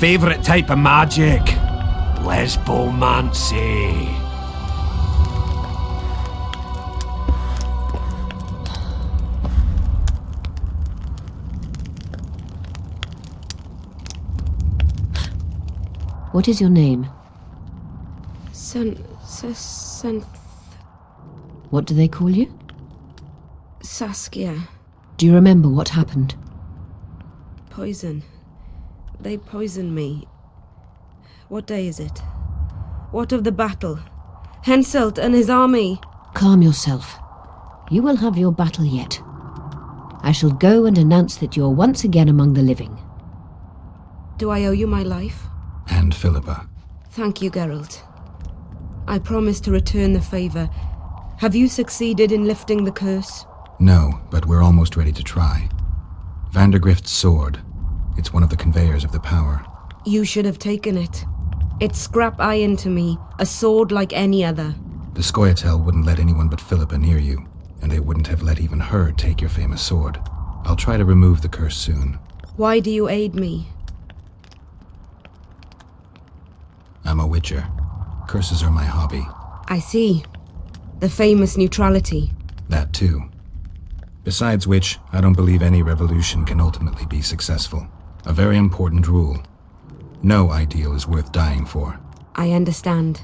favourite type of magic. Lesbomancy. What is your name? What do they call you? Saskia. Do you remember what happened? Poison. They poisoned me. What day is it? What of the battle? Henselt and his army. Calm yourself. You will have your battle yet. I shall go and announce that you are once again among the living. Do I owe you my life? And Philippa. Thank you, Geralt. I promise to return the favour. Have you succeeded in lifting the curse? No, but we're almost ready to try. Vandergrift's sword. It's one of the conveyors of the power. You should have taken it. It's scrap iron to me, a sword like any other. The scoia'tael wouldn't let anyone but Philippa near you, and they wouldn't have let even her take your famous sword. I'll try to remove the curse soon. Why do you aid me? I'm a witcher. Curses are my hobby. I see. The famous neutrality. That too. Besides which, I don't believe any revolution can ultimately be successful. A very important rule. No ideal is worth dying for. I understand.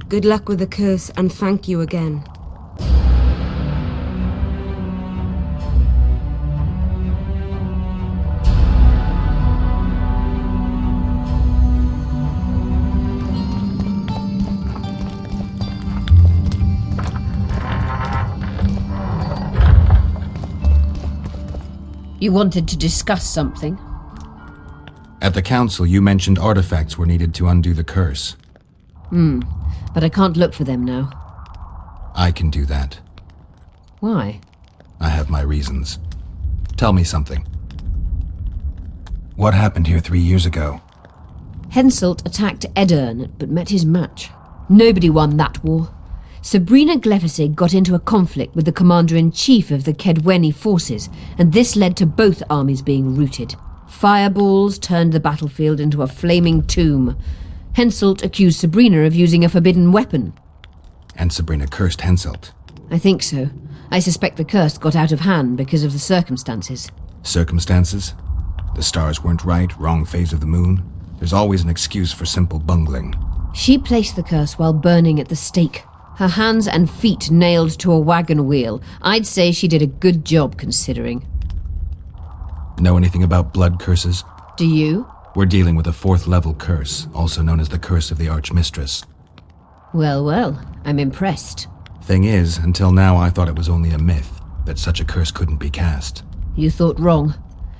Good luck with the curse, and thank you again. You wanted to discuss something? At the council, you mentioned artifacts were needed to undo the curse. But I can't look for them now. I can do that. Why? I have my reasons. Tell me something. What happened here 3 years ago? Henselt attacked Edirn, but met his match. Nobody won that war. Sabrina Glefisig got into a conflict with the commander-in-chief of the Kedweni forces, and this led to both armies being routed. Fireballs turned the battlefield into a flaming tomb. Henselt accused Sabrina of using a forbidden weapon. And Sabrina cursed Henselt. I think so. I suspect the curse got out of hand because of the circumstances. Circumstances? The stars weren't right, wrong phase of the moon. There's always an excuse for simple bungling. She placed the curse while burning at the stake. Her hands and feet nailed to a wagon wheel. I'd say she did a good job, considering. Know anything about blood curses? Do you? We're dealing with a 4th level curse, also known as the Curse of the Archmistress. Well, I'm impressed. Thing is, until now I thought it was only a myth, that such a curse couldn't be cast. You thought wrong.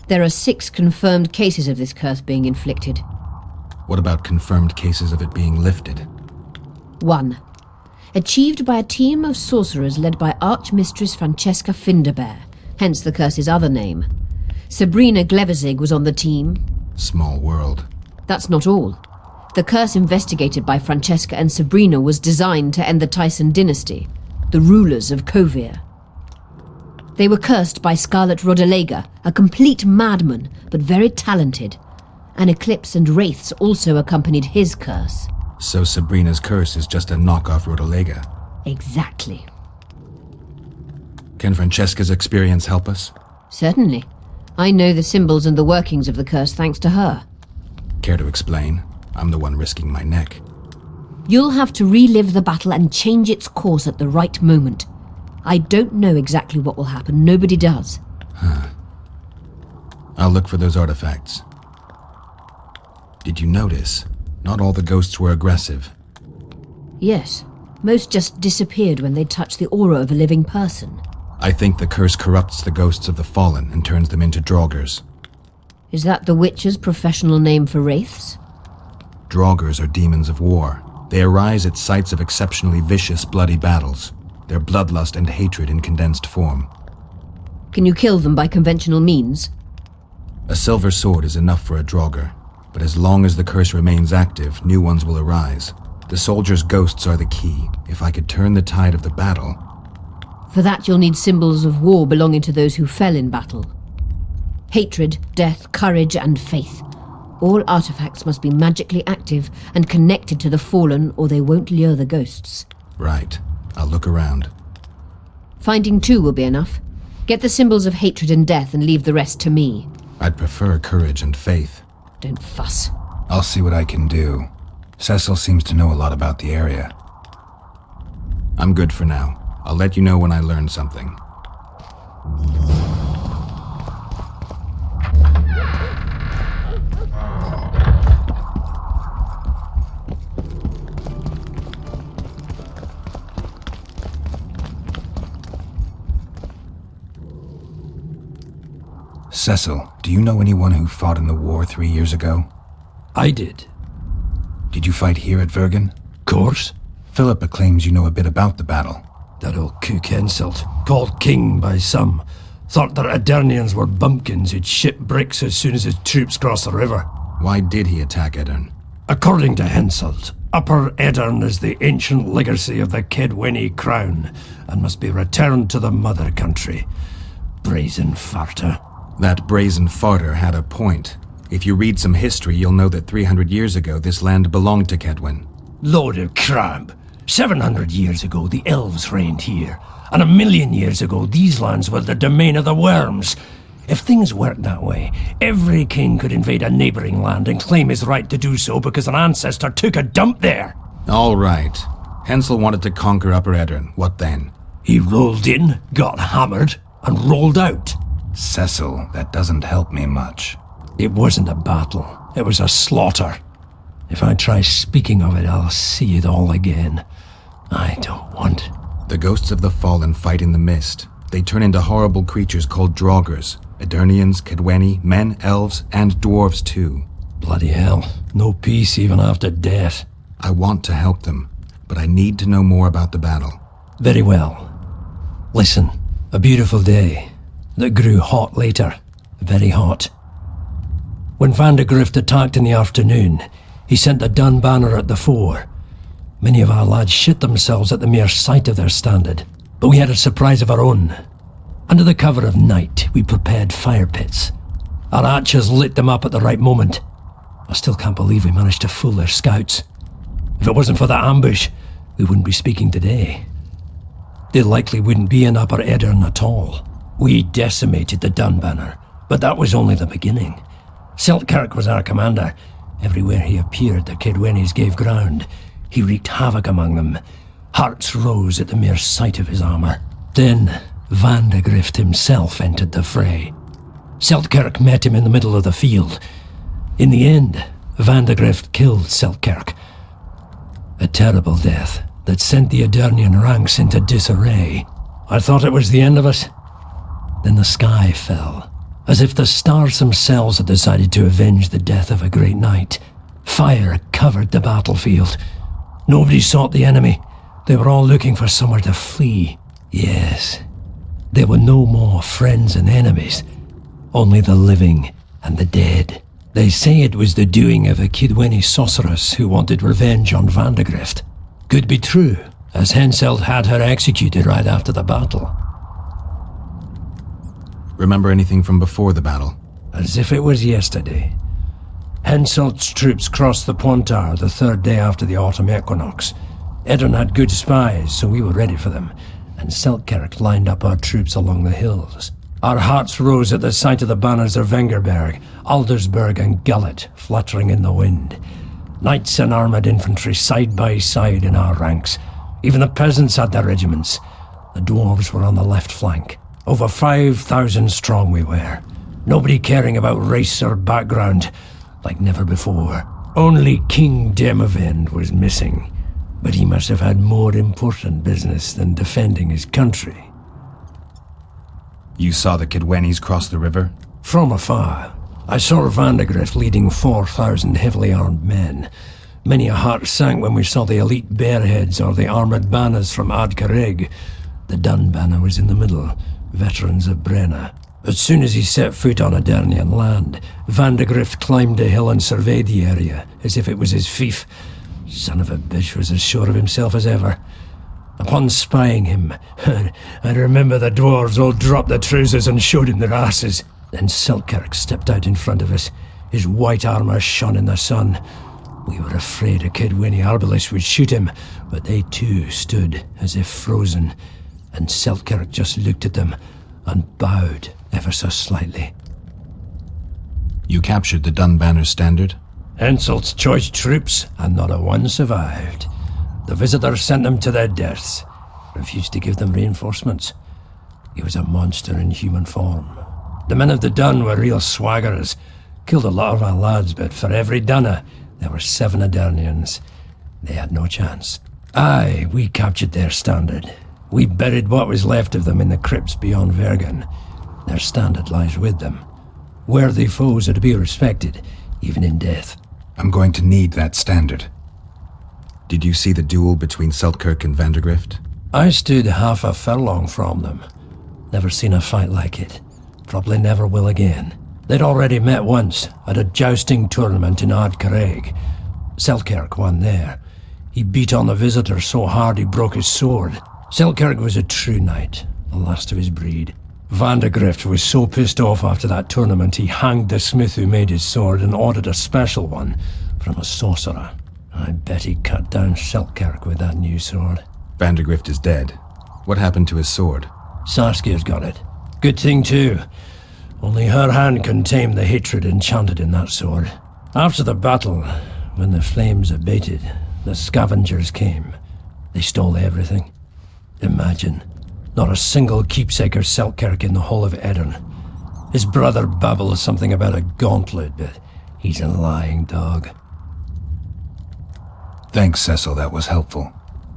There are 6 confirmed cases of this curse being inflicted. What about confirmed cases of it being lifted? 1. Achieved by a team of sorcerers led by Archmistress Francesca Finderbear, hence the curse's other name. Sabrina Glefisig was on the team. Small world. That's not all. The curse investigated by Francesca and Sabrina was designed to end the Tyson dynasty, the rulers of Kovir. They were cursed by Scarlet Rodalega, a complete madman, but very talented. An eclipse and wraiths also accompanied his curse. So Sabrina's curse is just a knockoff Rodalega? Exactly. Can Francesca's experience help us? Certainly. I know the symbols and the workings of the curse thanks to her. Care to explain? I'm the one risking my neck. You'll have to relive the battle and change its course at the right moment. I don't know exactly what will happen. Nobody does. I'll look for those artifacts. Did you notice? Not all the ghosts were aggressive. Yes. Most just disappeared when they touched the aura of a living person. I think the curse corrupts the ghosts of the fallen and turns them into draugrs. Is that the Witcher's professional name for wraiths? Draugrs are demons of war. They arise at sites of exceptionally vicious, bloody battles. Their bloodlust and hatred in condensed form. Can you kill them by conventional means? A silver sword is enough for a draugr, but as long as the curse remains active, new ones will arise. The soldiers' ghosts are the key. If I could turn the tide of the battle... For that you'll need symbols of war belonging to those who fell in battle. Hatred, death, courage, and faith. All artifacts must be magically active and connected to the fallen, or they won't lure the ghosts. Right. I'll look around. Finding 2 will be enough. Get the symbols of hatred and death and leave the rest to me. I'd prefer courage and faith. Don't fuss. I'll see what I can do. Cecil seems to know a lot about the area. I'm good for now. I'll let you know when I learn something. Cecil, do you know anyone who fought in the war 3 years ago? I did. Did you fight here at Vergen? Course. Philippa claims you know a bit about the battle. That old cook insult, called king by some, thought that Aedirnians were bumpkins who'd ship bricks as soon as his troops crossed the river. Why did he attack Aedirn? According to Henselt, Upper Aedirn is the ancient legacy of the Kedweni crown and must be returned to the mother country. Brazen farter. That brazen farter had a point. If you read some history, you'll know that 300 years ago this land belonged to Kedwen. Load of crab. 700 years ago the elves reigned here, and 1,000,000 years ago these lands were the domain of the worms. If things worked that way, every king could invade a neighbouring land and claim his right to do so because an ancestor took a dump there. All right. Hensel wanted to conquer Upper Aedirn. What then? He rolled in, got hammered, and rolled out. Cecil, that doesn't help me much. It wasn't a battle. It was a slaughter. If I try speaking of it, I'll see it all again. I don't want. The ghosts of the fallen fight in the mist. They turn into horrible creatures called Draugrs. Aedirnians, Kedweni, men, elves, and dwarves too. Bloody hell. No peace even after death. I want to help them, but I need to know more about the battle. Very well. Listen, a beautiful day that grew hot later. Very hot. When Vandegrift attacked in the afternoon, he sent a dun banner at the fore. Many of our lads shit themselves at the mere sight of their standard, but we had a surprise of our own. Under the cover of night, we prepared fire pits. Our archers lit them up at the right moment. I still can't believe we managed to fool their scouts. If it wasn't for that ambush, we wouldn't be speaking today. They likely wouldn't be in Upper Aedirn at all. We decimated the dun banner, but that was only the beginning. Seltkirk was our commander. Everywhere he appeared, the Kedwenis gave ground. He wreaked havoc among them. Hearts rose at the mere sight of his armour. Then, Vandegrift himself entered the fray. Seltkirk met him in the middle of the field. In the end, Vandegrift killed Seltkirk. A terrible death that sent the Aedirnian ranks into disarray. I thought it was the end of us. Then the sky fell, as if the stars themselves had decided to avenge the death of a great knight. Fire covered the battlefield. Nobody sought the enemy. They were all looking for somewhere to flee. Yes, there were no more friends and enemies, only the living and the dead. They say it was the doing of a Kedweni sorceress who wanted revenge on Vandegrift. Could be true, as Henselt had her executed right after the battle. Remember anything from before the battle? As if it was yesterday. Henselt's troops crossed the Pointar the third day after the autumn equinox. Aedirn had good spies, so we were ready for them, and Seltkirk lined up our troops along the hills. Our hearts rose at the sight of the banners of Vengerberg, Aldersberg and Gullet fluttering in the wind. Knights and armoured infantry side by side in our ranks. Even the peasants had their regiments. The dwarves were on the left flank. Over 5,000 strong we were. Nobody caring about race or background, like never before. Only King Demavend was missing, but he must have had more important business than defending his country. You saw the Kedwenis cross the river? From afar, I saw Vandegrift leading 4,000 heavily armed men. Many a heart sank when we saw the elite bearheads or the armoured banners from Adcareg. The dun banner was in the middle, veterans of Brenna. As soon as he set foot on Aedirnian land, Vandegrift climbed a hill and surveyed the area, as if it was his fief. Son of a bitch was as sure of himself as ever. Upon spying him, I remember the dwarves all dropped their trousers and showed him their asses. Then Seltkirk stepped out in front of us. His white armour shone in the sun. We were afraid a Kedweni arbalist would shoot him, but they too stood as if frozen, and Selkirk just looked at them and bowed ever so slightly. You captured the Dunbanner standard? Henselt's choice troops, and not a one survived. The visitors sent them to their deaths, refused to give them reinforcements. He was a monster in human form. The men of the Dun were real swaggerers. Killed a lot of our lads, but for every Dunna, there were 7 Adernians. They had no chance. Aye, we captured their standard. We buried what was left of them in the crypts beyond Vergen. Their standard lies with them. Worthy foes are to be respected, even in death. I'm going to need that standard. Did you see the duel between Selkirk and Vandergrift? I stood half a furlong from them. Never seen a fight like it. Probably never will again. They'd already met once, at a jousting tournament in Ardcarreg. Selkirk won there. He beat on the visitor so hard he broke his sword. Selkirk was a true knight, the last of his breed. Vandergrift was so pissed off after that tournament he hanged the smith who made his sword and ordered a special one from a sorcerer. I bet he cut down Selkirk with that new sword. Vandergrift is dead. What happened to his sword? Saskia's got it. Good thing too. Only her hand can tame the hatred enchanted in that sword. After the battle, when the flames abated, the scavengers came. They stole everything. Imagine, not a single keepsake of Selkirk in the whole of Edirn. His brother babbles something about a gauntlet, but he's a lying dog. Thanks, Cecil, that was helpful.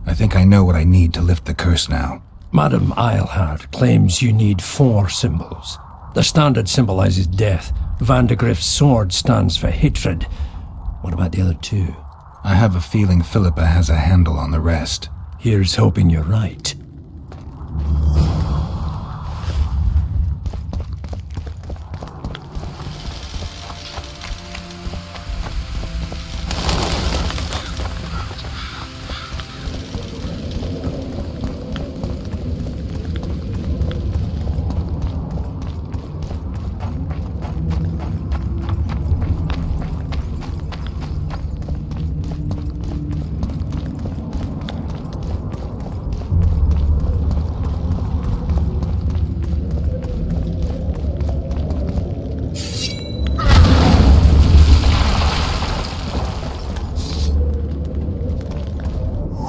I think I know what I need to lift the curse now. Madame Eilhard claims you need 4 symbols. The standard symbolizes death. Vandergrift's sword stands for hatred. What about the other 2? I have a feeling Philippa has a handle on the rest. Here's hoping you're right.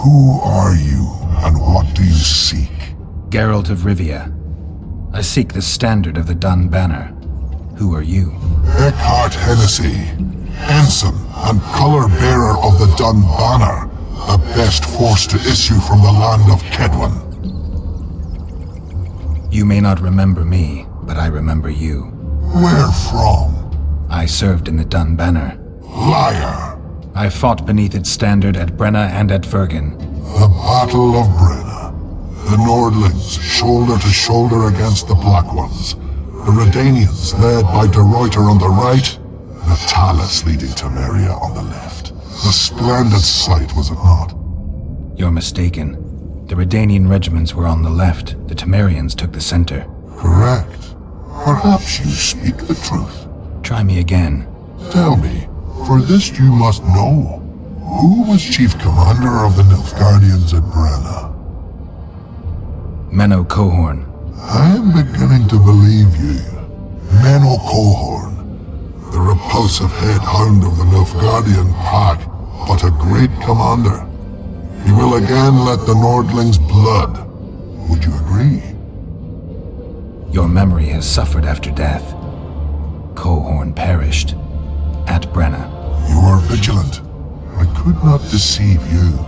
Who are you, and what do you seek? Geralt of Rivia. I seek the standard of the Dun Banner. Who are you? Eckhart Hennessy, ensign and color-bearer of the Dun Banner, the best force to issue from the land of Kedwen. You may not remember me, but I remember you. Where from? I served in the Dun Banner. Liar! I fought beneath its standard at Brenna and at Vergen. The Battle of Brenna. The Nordlings, shoulder to shoulder against the Black Ones. The Redanians, led by De Ruyter on the right. The Talus leading Temeria on the left. A splendid sight, was it not? You're mistaken. The Redanian regiments were on the left. The Temerians took the center. Correct. Perhaps you speak the truth. Try me again. Tell me, for this you must know. Who was chief commander of the Nilfgaardians at Brenna? Menno Cohorn. I am beginning to believe you. Menno Cohorn, the repulsive head hound of the Nilfgaardian pack, but a great commander. He will again let the Nordlings' blood. Would you agree? Your memory has suffered after death. Cohorn perished. At Brenna. You were vigilant. I could not deceive you.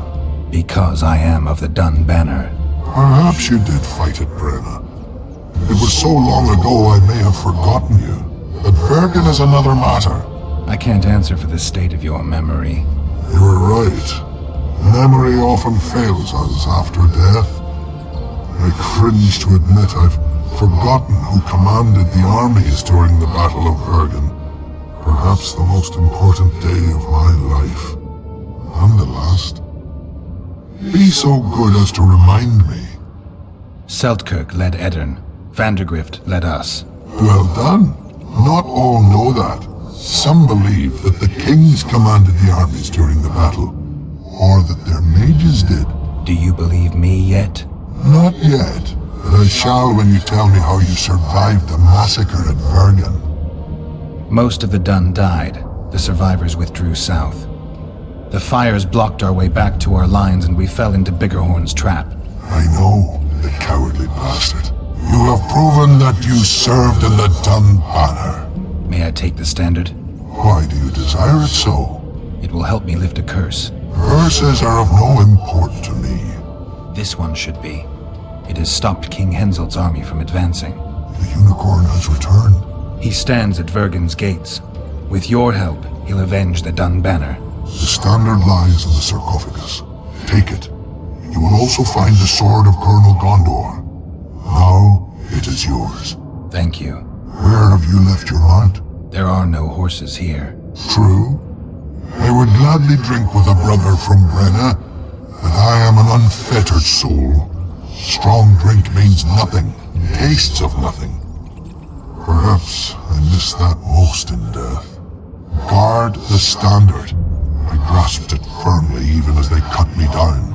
Because I am of the Dun Banner. Perhaps you did fight at Brenna. It was so long ago I may have forgotten you. But Vergen is another matter. I can't answer for the state of your memory. You were right. Memory often fails us after death. I cringe to admit I've forgotten who commanded the armies during the Battle of Vergen. Perhaps the most important day of my life. And the last. Be so good as to remind me. Seltkirk led Edirn. Vandergrift led us. Well done. Not all know that. Some believe that the kings commanded the armies during the battle, or that their mages did. Do you believe me yet? Not yet, but I shall when you tell me how you survived the massacre at Vergen. Most of the Dun died. The survivors withdrew south. The fires blocked our way back to our lines and we fell into Biggerhorn's trap. I know, the cowardly bastard. You have proven that you served in the Dun banner. May I take the standard? Why do you desire it so? It will help me lift a curse. Curses are of no import to me. This one should be. It has stopped King Henselt's army from advancing. The unicorn has returned. He stands at Vergen's gates. With your help, he'll avenge the Dun banner. The standard lies in the sarcophagus. Take it. You will also find the sword of Colonel Gondor. Now, it is yours. Thank you. Where have you left your mount? There are no horses here. True. I would gladly drink with a brother from Brenna, but I am an unfettered soul. Strong drink means nothing, tastes of nothing. Perhaps I miss that most in death. Guard the standard. I grasped it firmly even as they cut me down.